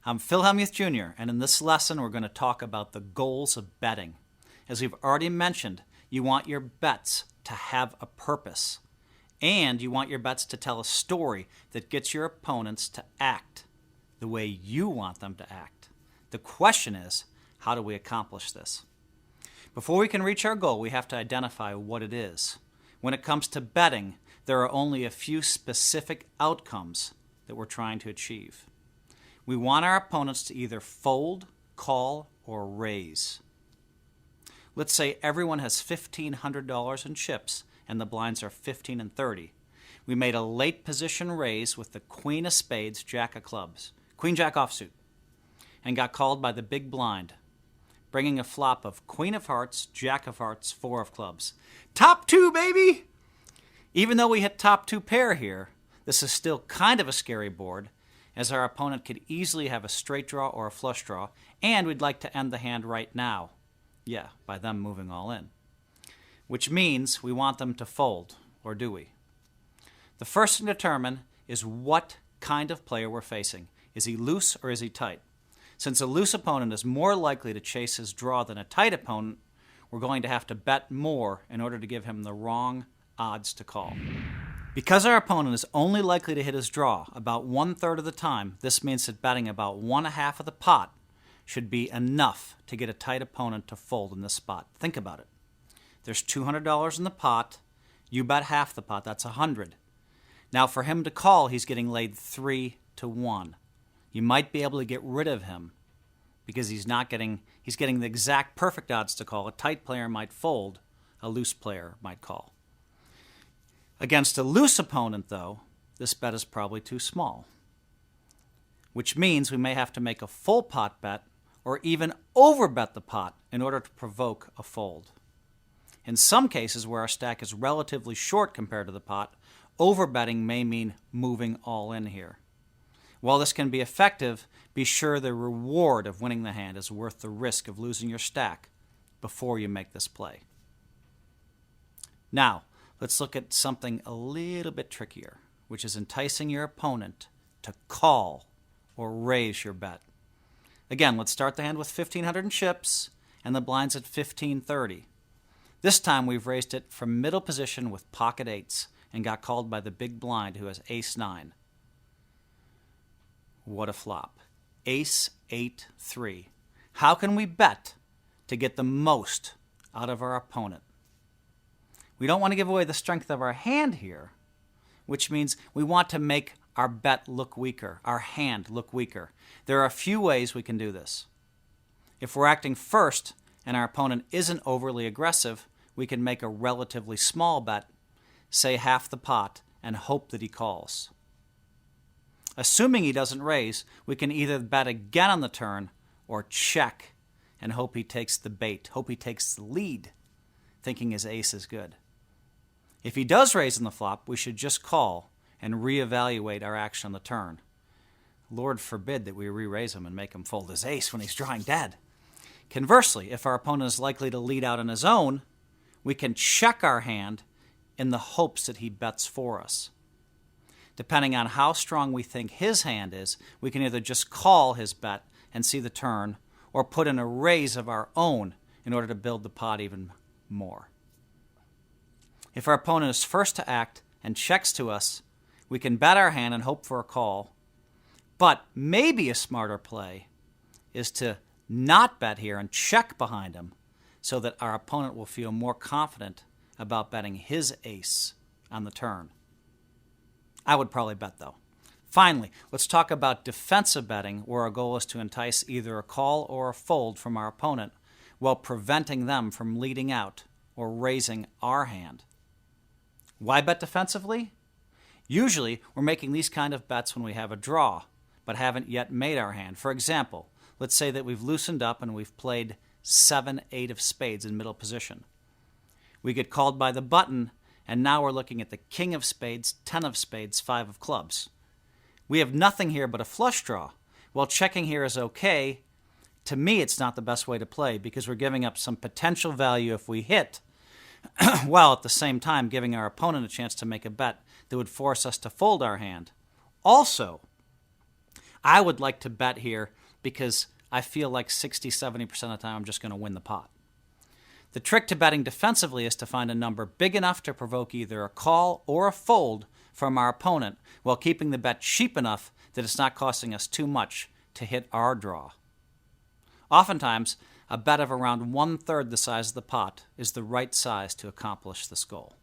I'm Phil Hellmuth Jr., and in this lesson we're going to talk about the goals of betting. As we've already mentioned, you want your bets to have a purpose, and you want your bets to tell a story that gets your opponents to act the way you want them to act. The question is, how do we accomplish this? Before we can reach our goal, we have to identify what it is. When it comes to betting, there are only a few specific outcomes that we're trying to achieve. We want our opponents to either fold, call, or raise. Let's say everyone has $1,500 in chips and the blinds are 15 and 30. We made a late position raise with the queen of spades, jack of clubs, queen jack offsuit, and got called by the big blind, bringing a flop of queen of hearts, jack of hearts, four of clubs. Top two, baby! Even though we hit top two pair here, this is still kind of a scary board, as our opponent could easily have a straight draw or a flush draw, and we'd like to end the hand right now. Yeah, by them moving all in. Which means we want them to fold, or do we? The first thing to determine is what kind of player we're facing. Is he loose or is he tight? Since a loose opponent is more likely to chase his draw than a tight opponent, we're going to have to bet more in order to give him the wrong odds to call. Because our opponent is only likely to hit his draw about 1/3 of the time, this means that betting about 1/2 of the pot should be enough to get a tight opponent to fold in this spot. Think about it. There's $200 in the pot. You bet half the pot. That's $100. Now for him to call, he's getting laid 3-1. You might be able to get rid of him because he's getting the exact perfect odds to call. A tight player might fold. A loose player might call. Against a loose opponent, though, this bet is probably too small, which means we may have to make a full pot bet or even overbet the pot in order to provoke a fold. In some cases where our stack is relatively short compared to the pot, overbetting may mean moving all in here. While this can be effective, be sure the reward of winning the hand is worth the risk of losing your stack before you make this play. Now, let's look at something a little bit trickier, which is enticing your opponent to call or raise your bet. Again, let's start the hand with 1,500 in chips and the blinds at 1,530. This time we've raised it from middle position with pocket eights and got called by the big blind who has ace-9. What a flop. Ace-8-3. How can we bet to get the most out of our opponent? We don't want to give away the strength of our hand here, which means we want to make our bet look weaker, our hand look weaker. There are a few ways we can do this. If we're acting first and our opponent isn't overly aggressive, we can make a relatively small bet, say half the pot, and hope that he calls. Assuming he doesn't raise, we can either bet again on the turn or check and hope he takes the bait, hope he takes the lead, thinking his ace is good. If he does raise in the flop, we should just call and reevaluate our action on the turn. Lord forbid that we re-raise him and make him fold his ace when he's drawing dead. Conversely, if our opponent is likely to lead out on his own, we can check our hand in the hopes that he bets for us. Depending on how strong we think his hand is, we can either just call his bet and see the turn, or put in a raise of our own in order to build the pot even more. If our opponent is first to act and checks to us, we can bet our hand and hope for a call. But maybe a smarter play is to not bet here and check behind him so that our opponent will feel more confident about betting his ace on the turn. I would probably bet, though. Finally, let's talk about defensive betting, where our goal is to entice either a call or a fold from our opponent while preventing them from leading out or raising our hand. Why bet defensively? Usually, we're making these kind of bets when we have a draw, but haven't yet made our hand. For example, let's say that we've loosened up and we've played 7-8 of spades in middle position. We get called by the button, and now we're looking at the king of spades, 10 of spades, 5 of clubs. We have nothing here but a flush draw. While checking here is okay, to me it's not the best way to play because we're giving up some potential value if we hit, while at the same time giving our opponent a chance to make a bet that would force us to fold our hand. Also, I would like to bet here because I feel like 60-70% of the time I'm just going to win the pot. The trick to betting defensively is to find a number big enough to provoke either a call or a fold from our opponent while keeping the bet cheap enough that it's not costing us too much to hit our draw. Oftentimes, a bet of around 1/3 the size of the pot is the right size to accomplish this goal.